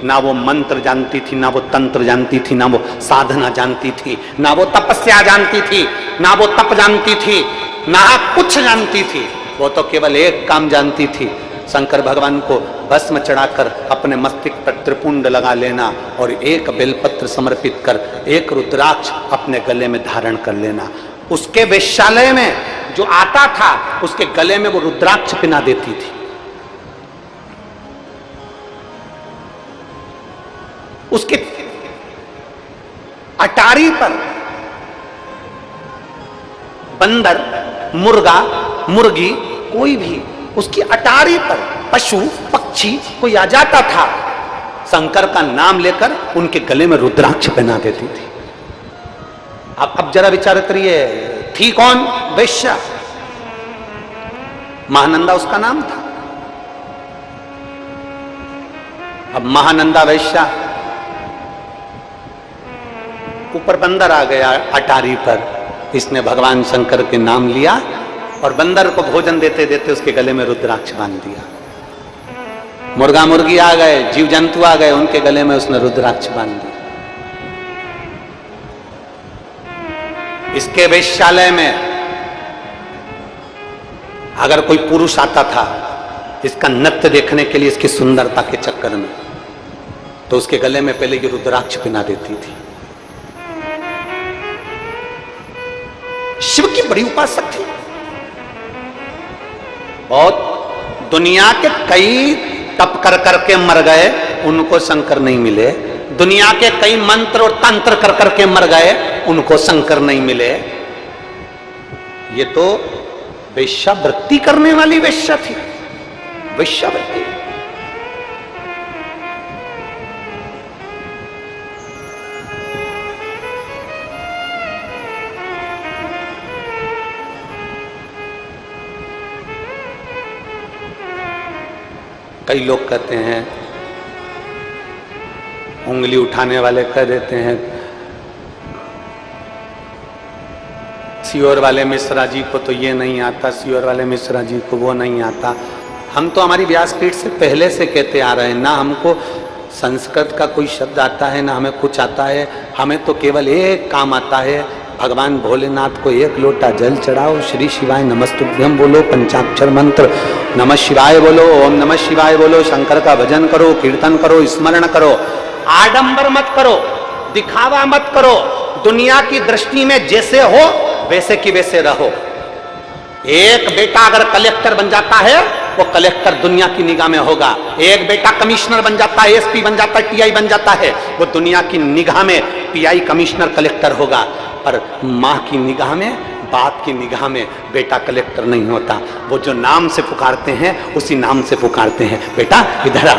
ना वो मंत्र जानती थी, ना वो तंत्र जानती थी, ना वो साधना जानती थी, ना वो तपस्या जानती थी, ना वो तप जानती थी, ना कुछ जानती थी। वो तो केवल एक काम जानती थी, शंकर भगवान को भस्म चढ़ाकर अपने मस्तिष्क पर त्रिपुंड लगा लेना और एक बेलपत्र समर्पित कर एक रुद्राक्ष अपने गले में धारण कर लेना। उसके वेश्यालय में जो आता था उसके गले में वो रुद्राक्ष पिना देती थी। उसके अटारी पर बंदर, मुर्गा, मुर्गी, कोई भी उसकी अटारी पर पशु पक्षी कोई आ जाता था, शंकर का नाम लेकर उनके गले में रुद्राक्ष पहना देती थी। अब जरा विचार करिए, थी कौन? वेश्या। महानंदा उसका नाम था। अब महानंदा वेश्या, ऊपर बंदर आ गया अटारी पर, इसने भगवान शंकर के नाम लिया और बंदर को भोजन देते देते उसके गले में रुद्राक्ष बांध दिया। मुर्गा मुर्गी आ गए, जीव जंतु आ गए, उनके गले में उसने रुद्राक्ष बांध दिया। इसके वेश्यालय में अगर कोई पुरुष आता था इसका नृत्य देखने के लिए, इसकी सुंदरता के चक्कर में, तो उसके गले में पहले ये रुद्राक्ष पिना देती थी। शिव की बड़ी उपासक थी। बहुत दुनिया के कई तप कर करके मर गए, उनको शंकर नहीं मिले। दुनिया के कई मंत्र और तंत्र कर करके मर गए, उनको शंकर नहीं मिले। ये तो वेश्यावृत्ति करने वाली वेश्या थी, वेश्यावृत्ति। कई लोग कहते हैं, उंगली उठाने वाले कह देते हैं, सियोर वाले मिश्रा जी को तो ये नहीं आता, सियोर वाले मिश्रा जी को वो नहीं आता। हम तो हमारी व्यासपीठ से पहले से कहते आ रहे हैं, ना हमको संस्कृत का कोई शब्द आता है, ना हमें कुछ आता है। हमें तो केवल एक काम आता है, भगवान भोलेनाथ को एक लोटा जल चढ़ाओ, श्री शिवाय नमस्तुभ्यम बोलो, पंचाक्षर मंत्र नमः शिवाय बोलो, ओम नमः शिवाय बोलो, शंकर का भजन करो, कीर्तन करो, स्मरण करो। आडंबर मत करो, दिखावा मत करो। दुनिया की दृष्टि में जैसे हो वैसे की वैसे रहो। एक बेटा अगर कलेक्टर बन जाता है, वो कलेक्टर दुनिया की निगाह में होगा। एक बेटा कमिश्नर बन जाता है, एसपी बन जाता है, टीआई बन जाता है, वो दुनिया की निगाह में पीआई, कमिश्नर, कलेक्टर होगा। पर माँ की निगाह में, बाप की निगाह में बेटा कलेक्टर नहीं होता। वो जो नाम से पुकारते हैं उसी नाम से पुकारते हैं, बेटा इधर आ।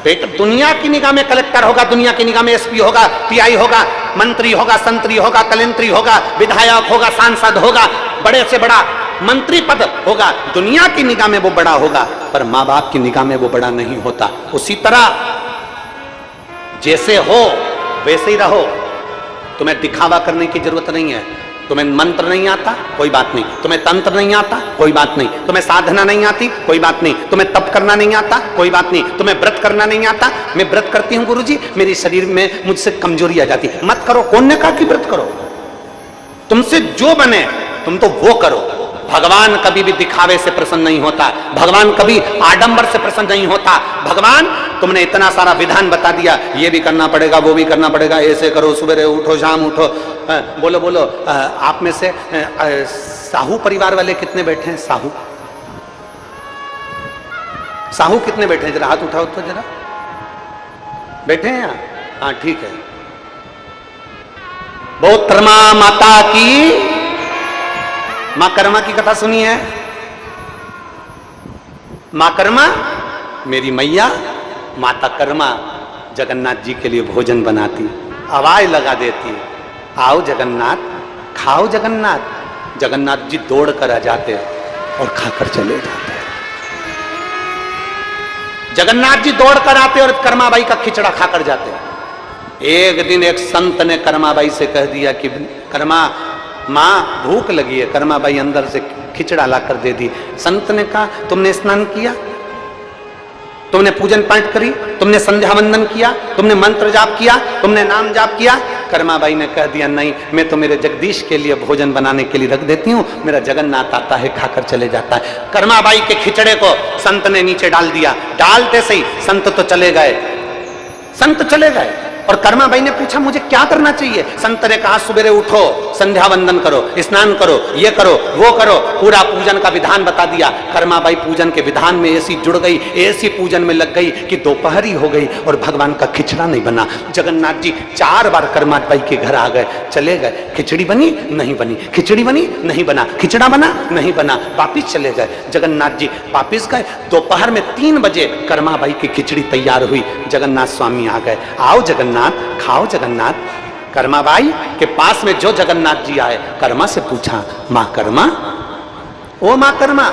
बेटा दुनिया की निगाह में कलेक्टर होगा, दुनिया की निगाह में एसपी होगा, पीआई होगा, मंत्री होगा, संतरी होगा, कलेंत्री होगा, विधायक होगा, सांसद होगा, बड़े से बड़ा मंत्री पद होगा। दुनिया की निगाह में वो बड़ा होगा, पर माँ बाप की निगाह में वो बड़ा नहीं होता। उसी तरह जैसे हो वैसे ही रहो। तुम्हें दिखावा करने की जरूरत नहीं है। तुम्हें मंत्र नहीं आता, कोई बात नहीं। तुम्हें तंत्र नहीं आता, कोई बात नहीं। तुम्हें साधना नहीं आती, कोई बात नहीं। तुम्हें तप करना नहीं आता, कोई बात नहीं। तुम्हें व्रत करना नहीं आता, मैं व्रत करती हूँ गुरुजी, मेरे शरीर में मुझसे कमजोरी आ जाती। मत करो। कौन ने कहा कि व्रत करो? तुमसे जो बने तुम तो वो करो। भगवान कभी भी दिखावे से प्रसन्न नहीं होता, भगवान कभी आडंबर से प्रसन्न नहीं होता। भगवान तुमने इतना सारा विधान बता दिया, ये भी करना पड़ेगा, वो भी करना पड़ेगा, ऐसे करो, सुबह उठो, शाम उठो। बोलो बोलो, आप में से साहू परिवार वाले कितने बैठे हैं? साहू साहू कितने बैठे हैं? जरा हाथ उठाओ तो जरा। बैठे हैं यहाँ? हाँ ठीक है। बहुतरमा माता की, मां कर्मा की कथा सुनी है? मां कर्मा मेरी मैया, माता कर्मा जगन्नाथ जी के लिए भोजन बनाती, आवाज लगा देती, आओ जगन्नाथ, खाओ जगन्नाथ। जगन्नाथ जी दौड़ कर आ जाते और खाकर चले जाते। जगन्नाथ जी दौड़ कर आते और कर्माबाई का खिचड़ा खाकर जाते। एक दिन एक संत ने कर्माबाई से कह दिया कि कर्मा माँ भूख लगी है। कर्माबाई अंदर से खिचड़ा लाकर दे दी। संत ने कहा तुमने स्नान किया? तुमने पूजन पाठ करी, तुमने संध्या वंदन किया, तुमने मंत्र जाप किया, तुमने नाम जाप किया। कर्माबाई ने कह दिया नहीं, मैं तो मेरे जगदीश के लिए भोजन बनाने के लिए रख देती हूँ, मेरा जगन्नाथ आता है खाकर चले जाता है। कर्माबाई के खिचड़े को संत ने नीचे डाल दिया। डालते से ही संत तो चले गए, संत चले गए। और कर्माबाई ने पूछा मुझे क्या करना चाहिए? संत ने कहा सुबह उठो, संध्या वंदन करो, स्नान करो, ये करो, वो करो, पूरा पूजन का विधान बता दिया। कर्माबाई पूजन के विधान में ऐसी जुड़ गई, ऐसी पूजन में लग गई कि दोपहरी हो गई और भगवान का खिचड़ा नहीं बना। जगन्नाथ जी 4 बार कर्माबाई के घर आ गए, चले गए। खिचड़ी बनी नहीं बनी, खिचड़ी बनी नहीं बना, खिचड़ा बना नहीं बना, वापिस चले गए। जगन्नाथ जी वापिस गए। दोपहर में 3 बजे कर्माबाई की खिचड़ी तैयार हुई। जगन्नाथ स्वामी आ गए, आओ जगन्नाथ खाओ जगन्नाथ। कर्माबाई के पास में जो जगन्नाथ जी आए, कर्मा से पूछा मां कर्मा, ओ मां कर्मा।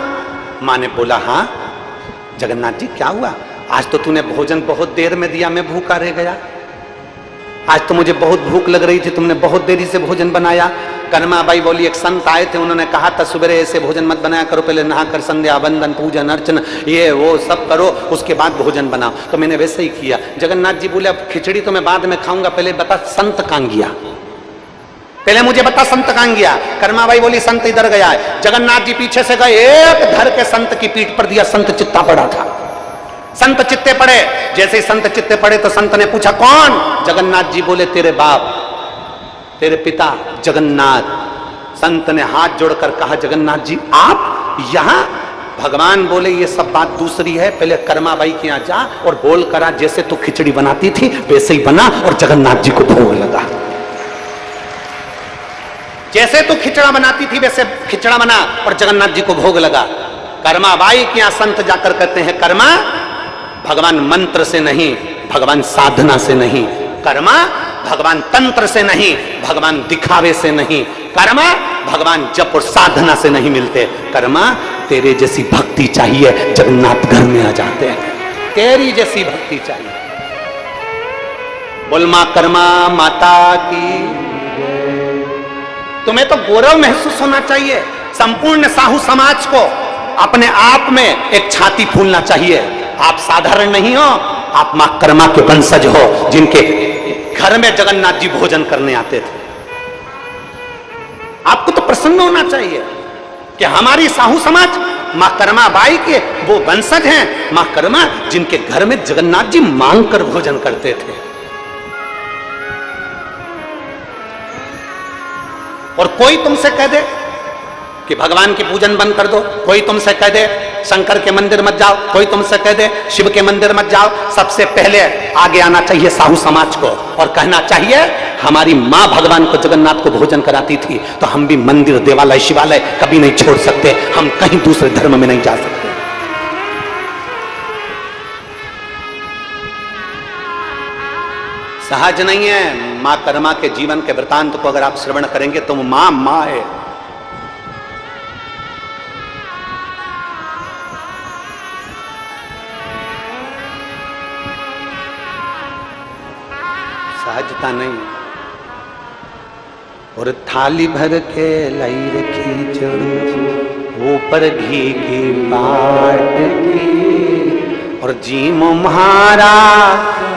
मां ने बोला हाँ। जगन्नाथ जी क्या हुआ? आज तो तूने भोजन बहुत देर में दिया, मैं भूखा रह गया। आज तो मुझे बहुत भूख लग रही थी, तुमने बहुत देरी से भोजन बनाया। कर्माबाई बोली एक संत आए थे, उन्होंने कहा था सुबह ऐसे भोजन मत बनाया करो, पहले नहाकर संध्या वंदन पूजन अर्चन ये वो सब करो, उसके बाद भोजन बनाओ। तो मैंने वैसे ही किया। जगन्नाथ जी बोले अब खिचड़ी तो मैं बाद में खाऊंगा, पहले बता संत कहां गया, पहले मुझे बता संत कहां गया। कर्माबाई बोली संत इधर गया है। जगन्नाथ जी पीछे से गए, एक धर के संत की पीठ पर दिया। संत चित्ता पड़ा था। संत चित्ते पड़े। जैसे ही संत चित्ते पड़े तो संत ने पूछा कौन? जगन्नाथ जी बोले तेरे बाप, तेरे पिता जगन्नाथ। संत ने हाथ जोड़कर कहा जगन्नाथ जी आप यहां? भगवान बोले ये सब बात दूसरी है, पहले कर्माबाई के यहां जा और बोल करा जैसे तू खिचड़ी बनाती थी वैसे ही बना और जगन्नाथ जी को भोग लगा। जैसे तू खिचड़ा बनाती थी वैसे खिचड़ा बना और जगन्नाथ जी को भोग लगा। कर्माबाई के यहां संत जाकर कहते हैं कर्मा भगवान मंत्र से नहीं, भगवान साधना से नहीं। कर्मा भगवान तंत्र से नहीं, भगवान दिखावे से नहीं। कर्मा भगवान जप और साधना से नहीं मिलते। कर्मा तेरे जैसी भक्ति चाहिए, जगन्नाथ घर में आ जाते हैं। तेरी जैसी भक्ति चाहिए। बोल मां कर्मा माता की। तुम्हें तो गौरव महसूस होना चाहिए। संपूर्ण साहू समाज को अपने आप में एक छाती फूलना चाहिए। आप साधारण नहीं हो, आप मां कर्मा के वंशज हो, जिनके घर में जगन्नाथ जी भोजन करने आते थे। आपको तो प्रसन्न होना चाहिए कि हमारी साहू समाज मां कर्मा बाई के वो वंशज हैं। मां कर्मा जिनके घर में जगन्नाथ जी मांग कर भोजन करते थे। और कोई तुमसे कह दे कि भगवान की पूजन बंद कर दो, कोई तुमसे कह दे शंकर के मंदिर मत जाओ, कोई तुमसे कह दे शिव के मंदिर मत जाओ, सबसे पहले आगे आना चाहिए साहू समाज को और कहना चाहिए हमारी मां भगवान को जगन्नाथ को भोजन कराती थी तो हम भी मंदिर देवालय शिवालय कभी नहीं छोड़ सकते, हम कहीं दूसरे धर्म में नहीं जा सकते। सहज नहीं है। मां कर्मा के जीवन के वृतांत को अगर आप श्रवण करेंगे तो मां मां है। सहजता नहीं। और थाली भर के लाई रखी चढ़ो, ऊपर घी की बाट की, और जीमो म्हारा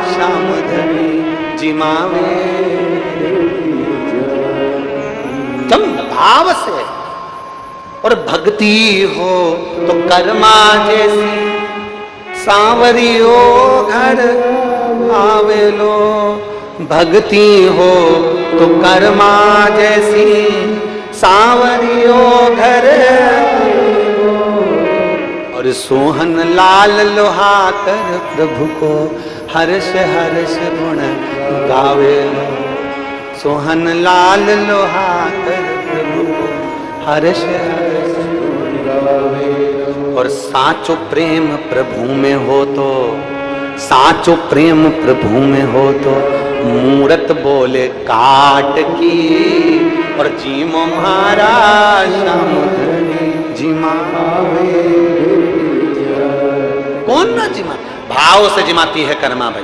शाम धनी जिमावे। तुम भाव से और भक्ति हो तो कर्मा जैसी सांवरियो घर आवे लो। भक्ति हो तो कर्मा जैसी सांवरियो घर, और सोहन लाल लोहा कर प्रभु को हर्ष हर्ष गुण गावे लो। सोहन लाल लोहा कर प्रभु को हर्ष हर्ष गुण गावे लो। और साचो प्रेम प्रभु में हो तो, साचो प्रेम प्रभु में हो तो मूरत बोले काट की, और जीमो महाराज जिमावे। कौन ना जिमा? भाव से जिमाती है कर्मा भाई।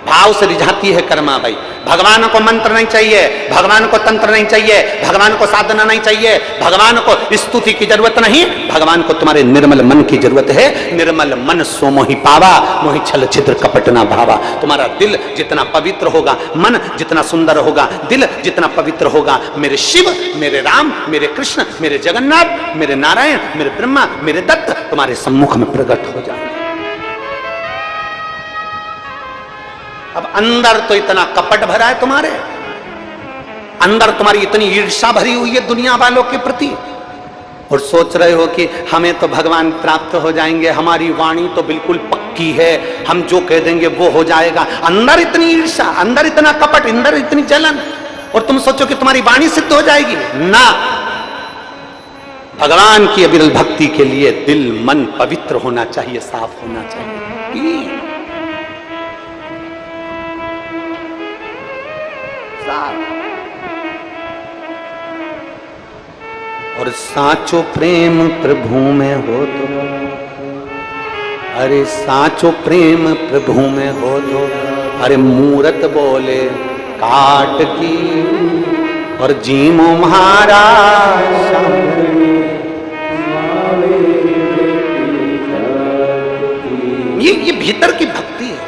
भाव से रिझाती है कर्मा भाई। भगवान को मंत्र नहीं चाहिए, भगवान को तंत्र नहीं चाहिए, भगवान को साधना नहीं चाहिए, भगवान को स्तुति की जरूरत नहीं, भगवान को तुम्हारे निर्मल मन की जरूरत है। निर्मल मन सो मोहि पावा, मोहि छल छिद्र कपट ना भावा। तुम्हारा दिल जितना पवित्र होगा, मन जितना सुंदर होगा, दिल जितना पवित्र होगा, मेरे शिव, मेरे राम, मेरे कृष्ण, मेरे जगन्नाथ, मेरे नारायण, मेरे ब्रह्मा, मेरे दत्त तुम्हारे सम्मुख में प्रकट हो जाए। अब अंदर तो इतना कपट भरा है तुम्हारे, अंदर तुम्हारी इतनी ईर्ष्या भरी हुई है दुनिया वालों के प्रति, और सोच रहे हो कि हमें तो भगवान प्राप्त हो जाएंगे, हमारी वाणी तो बिल्कुल पक्की है, हम जो कह देंगे वो हो जाएगा। अंदर इतनी ईर्ष्या, अंदर इतना कपट, अंदर इतनी जलन, और तुम सोचो कि तुम्हारी वाणी सिद्ध हो जाएगी ना। भगवान की अविरल भक्ति के लिए दिल मन पवित्र होना चाहिए, साफ होना चाहिए। और साचो प्रेम प्रभु में हो तो, अरे साचो प्रेम प्रभु में हो तो, अरे मूरत बोले काट की, और जीमो महाराज। ये भीतर की भक्ति है,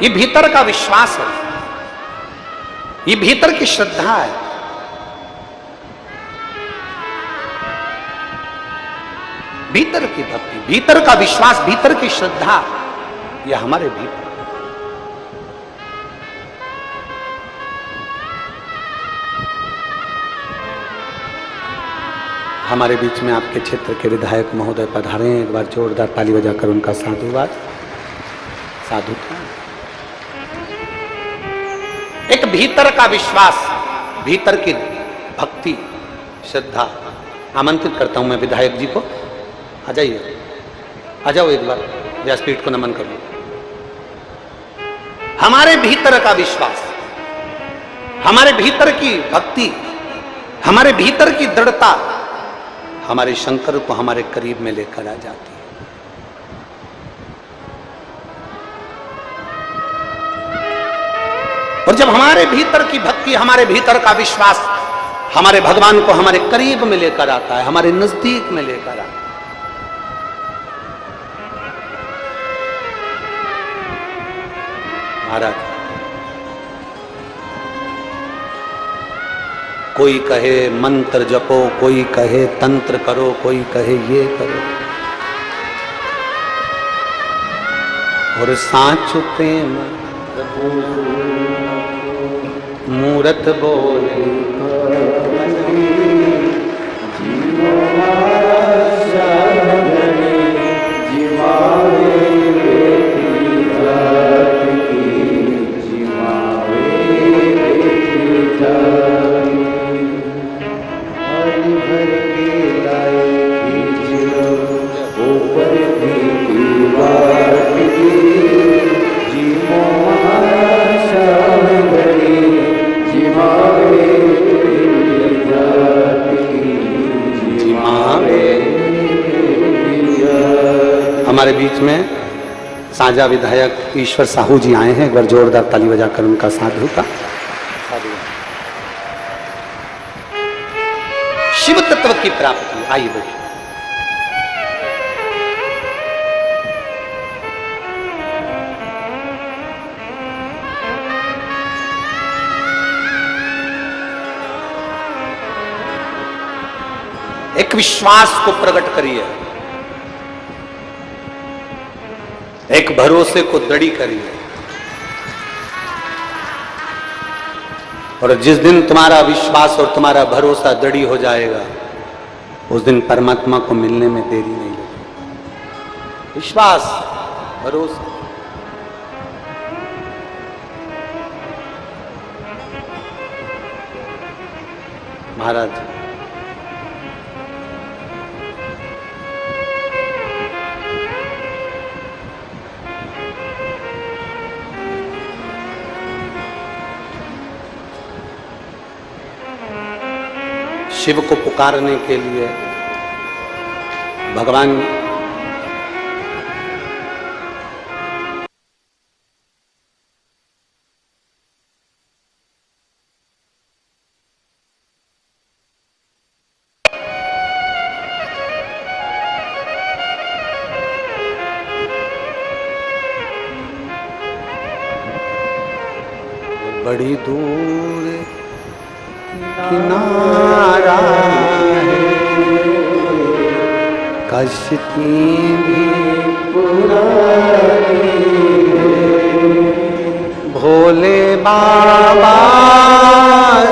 ये भीतर का विश्वास है, ये भीतर की श्रद्धा है। भीतर की भक्ति, भीतर का विश्वास, भीतर की श्रद्धा, यह हमारे भीतर। हमारे बीच में आपके क्षेत्र के विधायक महोदय पधारे हैं, एक बार जोरदार ताली बजाकर उनका साधुवाद, साधु था। एक भीतर का विश्वास, भीतर की भक्ति, श्रद्धा। आमंत्रित करता हूं मैं विधायक जी को, आ जाइए, आ जाओ, एक बार व्यासपीठ को नमन कर लो। हमारे भीतर का विश्वास, हमारे भीतर की भक्ति, हमारे भीतर की दृढ़ता हमारे शंकर को हमारे करीब में लेकर आ जाती है। और जब हमारे भीतर की भक्ति, हमारे भीतर का विश्वास हमारे भगवान को हमारे करीब में लेकर आता है, हमारे नजदीक में लेकर आता है। महाराज, कोई कहे मंत्र जपो, कोई कहे तंत्र करो, कोई कहे ये करो, और साचो प्रेम मूरत बोले हमारे बीच में साझा विधायक ईश्वर साहू जी आए हैं, एक बार जोरदार ताली बजाकर उनका साधु का शिव तत्व की प्राप्ति। आइए बैठिए। एक विश्वास को प्रकट करिए, एक भरोसे को दृढ़ करिए, और जिस दिन तुम्हारा विश्वास और तुम्हारा भरोसा दृढ़ हो जाएगा, उस दिन परमात्मा को मिलने में देरी नहीं लगेगी। विश्वास, भरोसा। महाराज, शिव को पुकारने के लिए भगवान बड़ी दूर किनारा है, कश्ती भी पुरानी है। भोले बाबा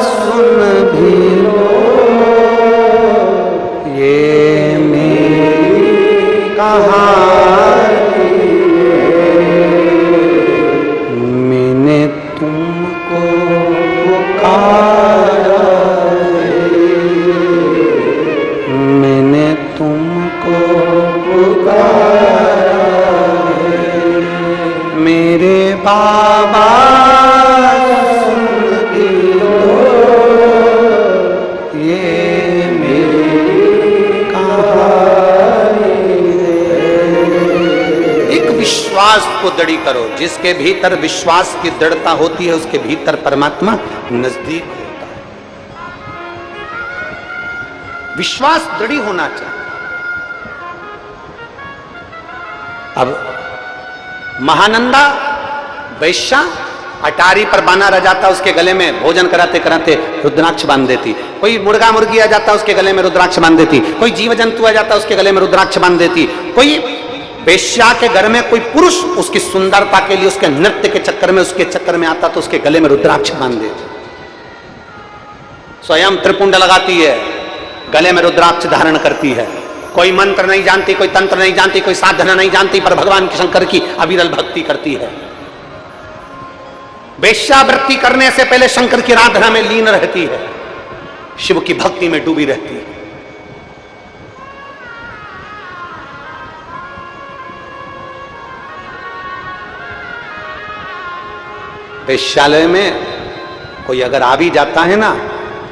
सुन भी लो ये मेरी कहानी है। मैंने तुमको पुकारा है, मैंने तुमको पुकारा है। मेरे बाबा सुन भी लो ये मेरी कहानी है। एक विश्वास को दृढ़ करो, जिसके भीतर विश्वास की दृढ़ता होती है उसके भीतर परमात्मा नजदीक होता है। विश्वास दृढ़ होना चाहिए। अब महानंदा वैश्या अटारी पर बाना रह जाता, उसके गले में भोजन कराते कराते रुद्राक्ष बांध देती। कोई मुर्गा मुर्गी आ जाता, उसके गले में रुद्राक्ष बांध देती। कोई जीव जंतु आ जाता, उसके गले में रुद्राक्ष बांध देती। कोई वेश्या के घर में कोई पुरुष उसकी सुंदरता के लिए, उसके नृत्य के चक्कर में, उसके चक्कर में आता तो उसके गले में रुद्राक्ष बांध देती। स्वयं त्रिपुंड लगाती है, गले में रुद्राक्ष धारण करती है। कोई मंत्र नहीं जानती, कोई तंत्र नहीं जानती, कोई साधना नहीं जानती, पर भगवान की शंकर की अविरल भक्ति करती है। वेश्यावृत्ति करने से पहले शंकर की आराधना में लीन रहती है, शिव की भक्ति में डूबी रहती है। वेश्यालय में कोई अगर आ भी जाता है ना,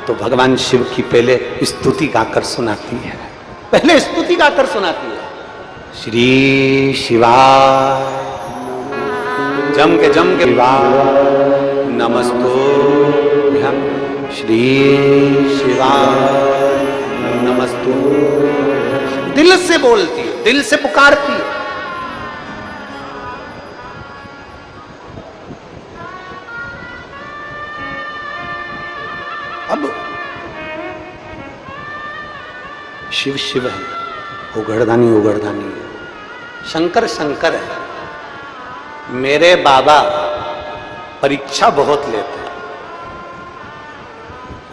तो भगवान शिव की पहले स्तुति गाकर सुनाती है, पहले स्तुति गाकर सुनाती है। श्री शिवाय जम के नमस्तुभ्यं, श्री शिवाय नमस्तुभ्यं। दिल से बोलती है, दिल से पुकारती है। अब शिव शिव है, उगड़दानी उगड़दानी है, शंकर शंकर है। मेरे बाबा परीक्षा बहुत लेते हैं,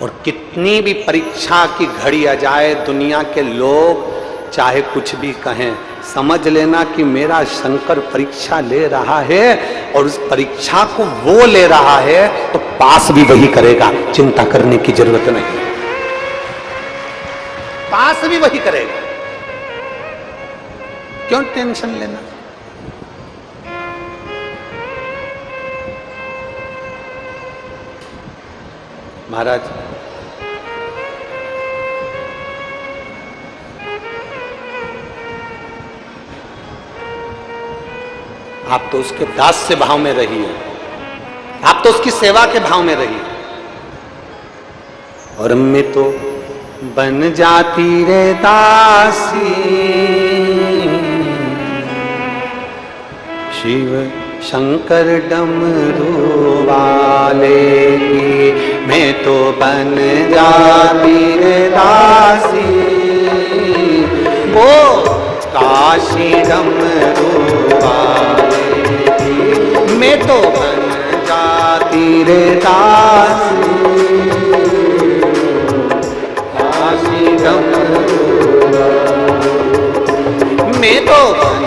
और कितनी भी परीक्षा की घड़ी आ जाए, दुनिया के लोग चाहे कुछ भी कहें, समझ लेना कि मेरा शंकर परीक्षा ले रहा है, और उस परीक्षा को वो ले रहा है तो पास भी वही करेगा, चिंता करने की जरूरत नहीं, पास भी वही करेगा। क्यों टेंशन लेना? महाराज आप तो उसके दास से भाव में रहिए, आप तो उसकी सेवा के भाव में रहिए। और मैं तो बन जाती रे दासी शिव शंकर डमरू वाले की, मैं तो बन जाती रे दासी वो काशी डमरू वाले की, मैं तो बन जाती रे दासी काशी डमरू, मैं तो बन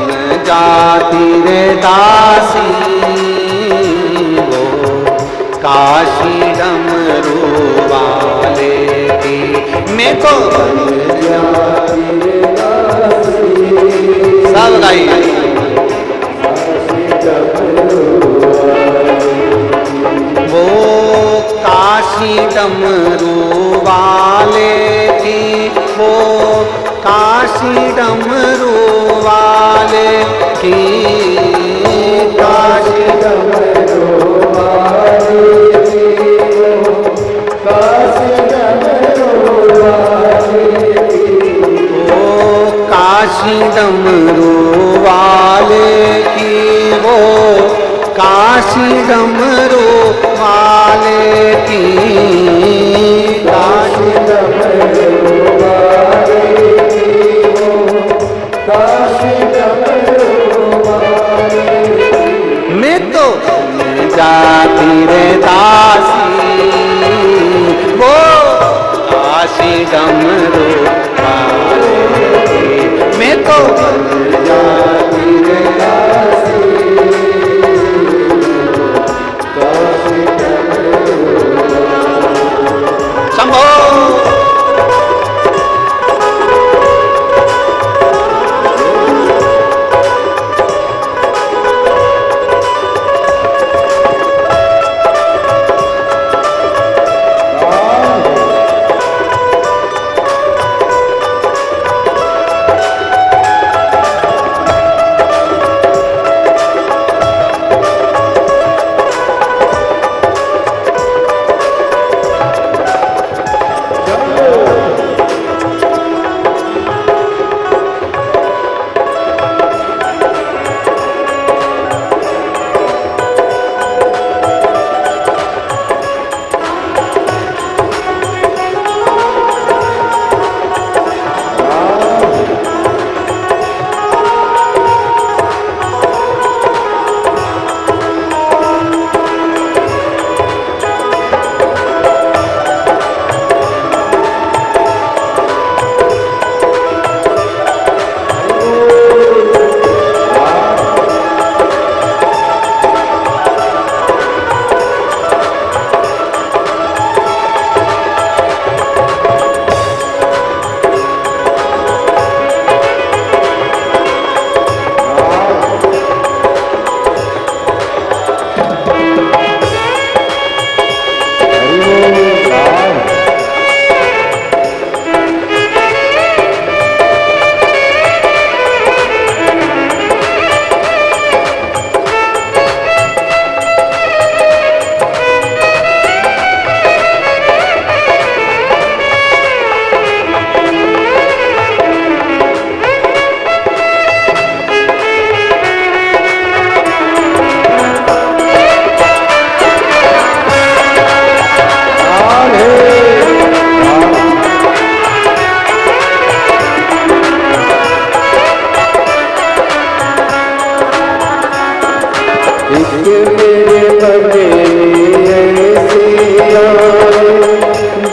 जाती रे दासी वो काशी डमरू वाले की, मैं तो बन जाती रे दासी। सब गाइए। वो काशी डमरू वाले की, वो काशी डमरू वाले की, काशी डमरू वाले की, काशी डमरू वाले की, वो काशी डमरू वाले डमरू वाले की, काशी डमरू वाले की हो, काशी डमरू वाले की। मैं तो जाती रे दासी, वो काशी डमरू वाले की। मैं तो जाती रे दासी, काशी डमरू शंभो।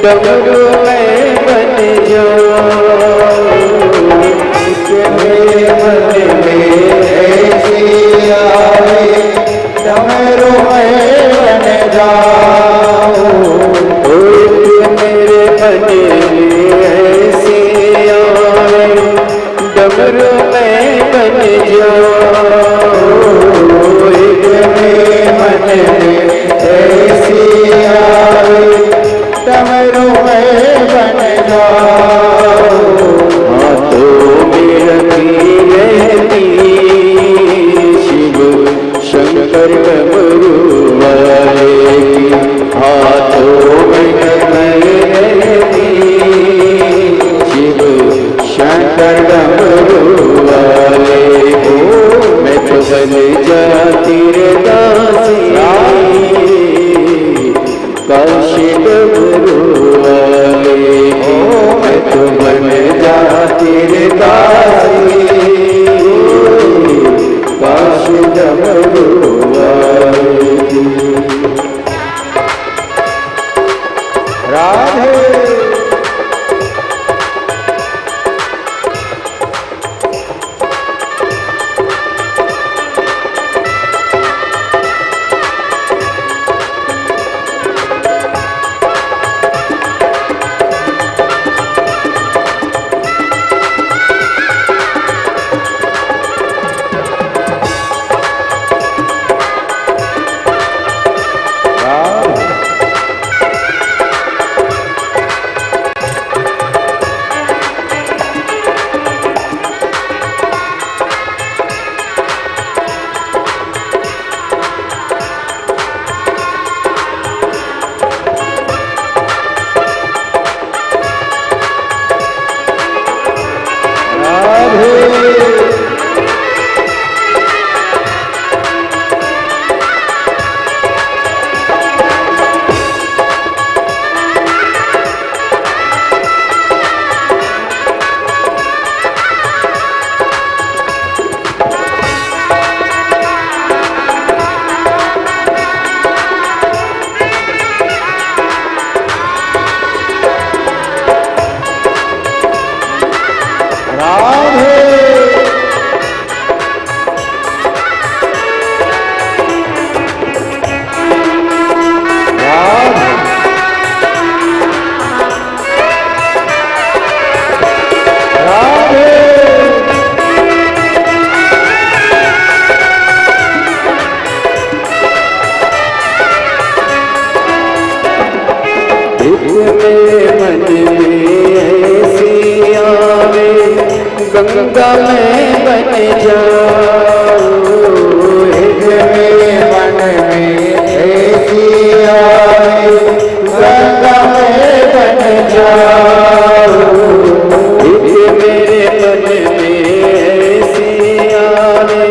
डमरू में बन जाओ, मेरे मन में ऐसी आए, डमरू में बन जाओ, मेरे मन में ऐसी आए, डमरू में बन जाओ, मेरे मन में ऐसी आए, डमरू में बन जाओ। हाथों में रखी रहती शिव शंकर डमरू वाले की, हाथों में रहती शिव शंकर डमरू वाले को। मैं तो बन जाती रे दासी, काशी डमरू वाले की, मैं तो बन जाती रे दासी, काशी डमरू वाले की। मेरे मन में ऐसी आवे गंगा में बन जाऊं। एक मेरे मन में ऐसी आवे गंगा में बन जाऊं। एक मेरे मन में ऐसी आवे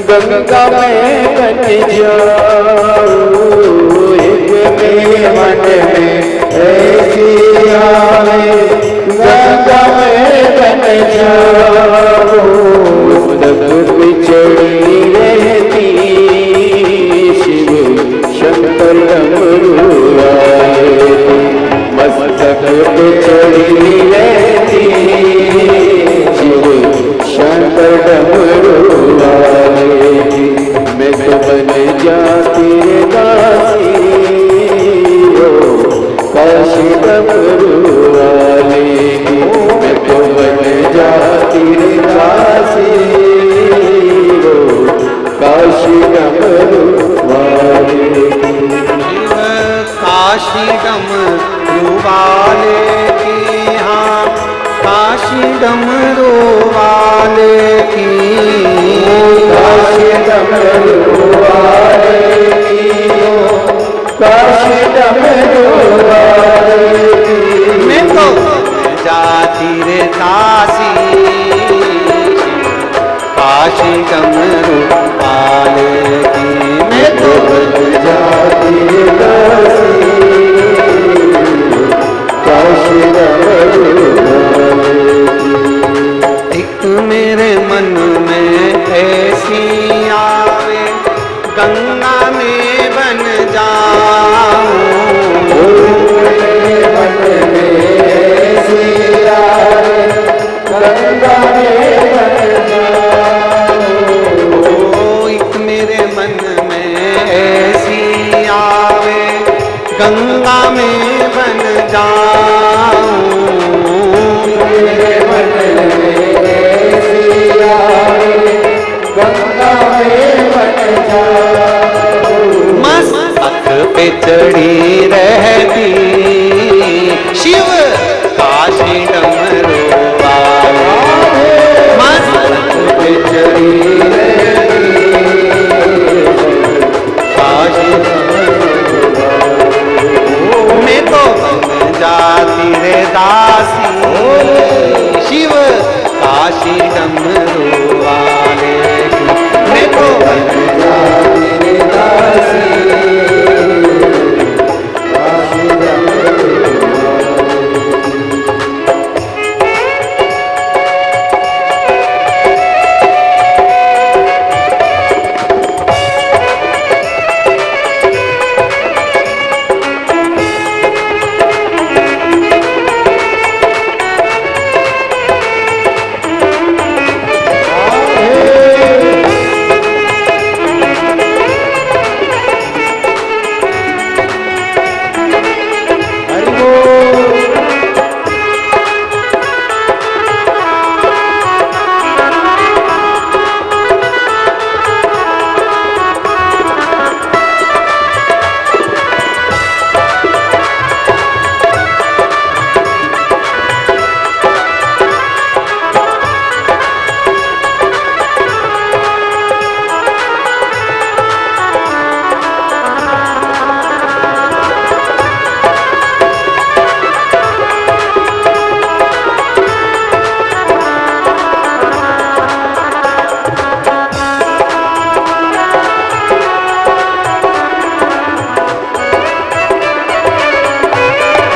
गंगा में बन जाऊं। एक मेरे मन में ऐसी आवे गंगा में बन जाऊं। मस्तक पे चढ़ी रहती शिव शंकर डमरू वाले। मस्तक पे चढ़ी रहती शिव शंकर डमरू वाले। मैं तो बन जाती रे दासी काशी डमरू वाले। मैं तो बन जाती रे दासी काशी डमरू वाले। काशी डमरू वाले की, हाँ काशी डमरू वाले की। काशी डमरू वाले की, काशी डमरू वाले की। मैं तो जाती रे काशी काशी डमरू वाले की। मैं तो जाती रे काशी काशी डमरू वाले की। एक मेरे मन में ऐसी आवे गंगा में बन जाऊं। मेरे मन में ऐसी आवे गंगा में बन जाऊं। एक मेरे मन में ऐसी आवे गंगा में बन जाऊं। मेरे मन में ऐसी आवे गंगा में बन जाऊं। मस्तक पे चढ़ी रहती शिव काशी डमरू वाले। मस्तक पे चढ़ी रहती काशी डमरू वाले। मैं तो बन जाती रे दासी शिव काशी डमरू वाले। मैं तो बन जाती रे दासी काशी डमरू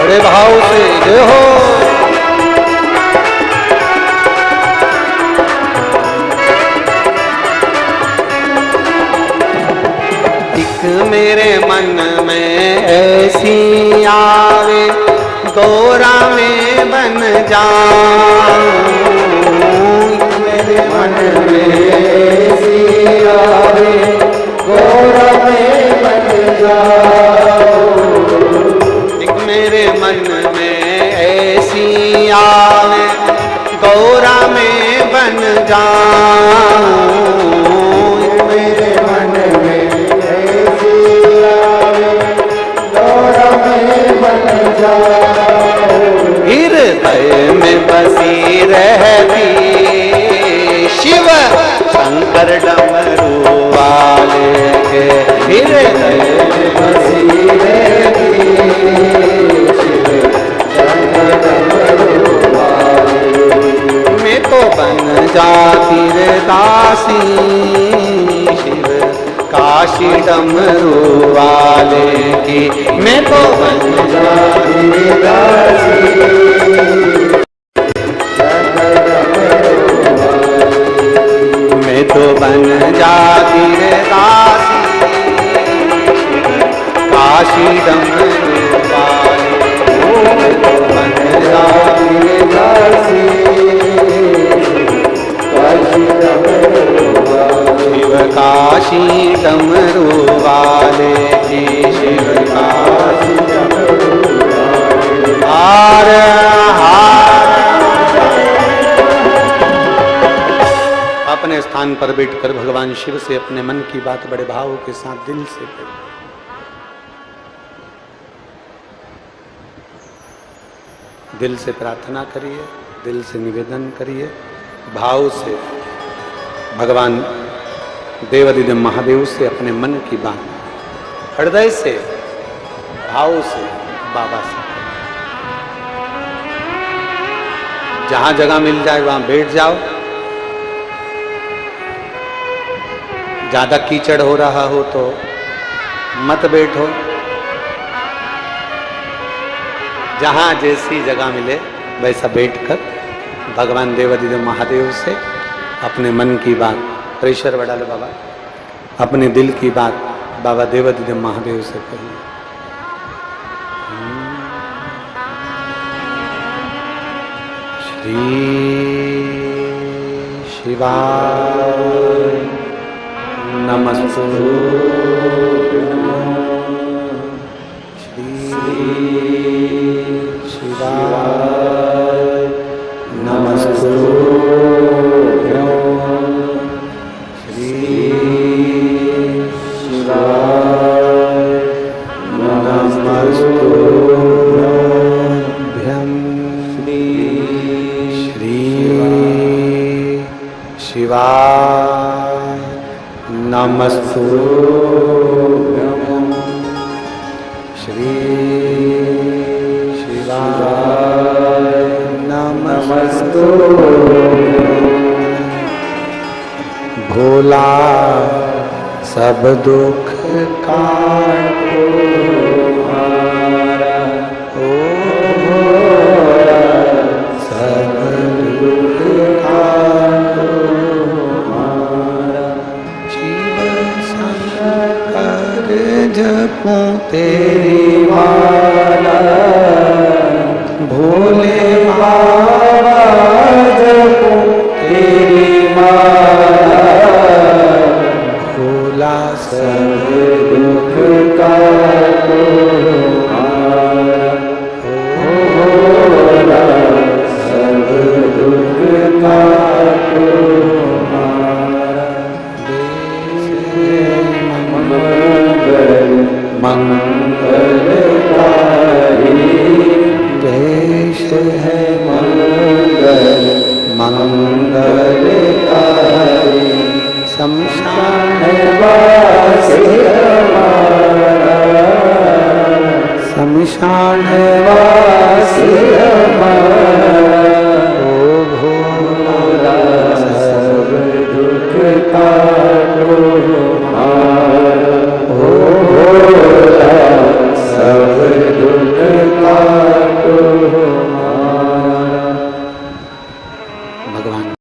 बड़े भाव से जय हो। एक मेरे मन में ऐसी आवे गौरा में बन जाऊं। मेरे मन में ऐसी आवे गौरा में बन जाऊं। एक मेरे मन में ऐसी आवे गौरा में बन जाऊं। मेरे मन में ऐसी आवे गौरा में बन जाऊं। दासी, शिव काशी डमरू वाले की मैं तो बन जाती रे दासी, मैं तो बन जाती रे दासी, काशी डमरू वाले, मैं तो बन जाती रे दासी, शिव काशी डमरू वाले की, शिव काशी हार हार। अपने स्थान पर बैठकर भगवान शिव से अपने मन की बात बड़े भाव के साथ दिल से करें। दिल से प्रार्थना करिए, दिल से निवेदन करिए, भाव से भगवान देवादिदेव महादेव से अपने मन की बात हृदय से भाव से बाबा से। जहां जगह मिल जाए वहां बैठ जाओ। ज्यादा कीचड़ हो रहा हो तो मत बैठो। जहां जैसी जगह मिले वैसा बैठकर भगवान देवादिदेव महादेव से अपने मन की बात, प्रेशर बढ़ा लो बाबा, अपने दिल की बात बाबा देवादिदेव महादेव से कहिए। श्री शिवाय नमस्तु, श्री शिवाय नमस्तु, श्री शिवाय नमस्तुभ्यं, श्री शिवाय नमस्तुभ्यं, श्री शिवाय नमस्तुभ्यं। भोला सब दुख काटो हमारा, ओ भोला सब दुख काटो हमारा। शिव शंकर जपूं तेरी माला, भोले बाबा जपूं तेरी माला, भोला सब दुख काटो हमारा, भोला सब दुख काटो हमारा। मंगलकारी देश है मंगल मंगलकारी, शमशान वासी हमारा, शमशान वासी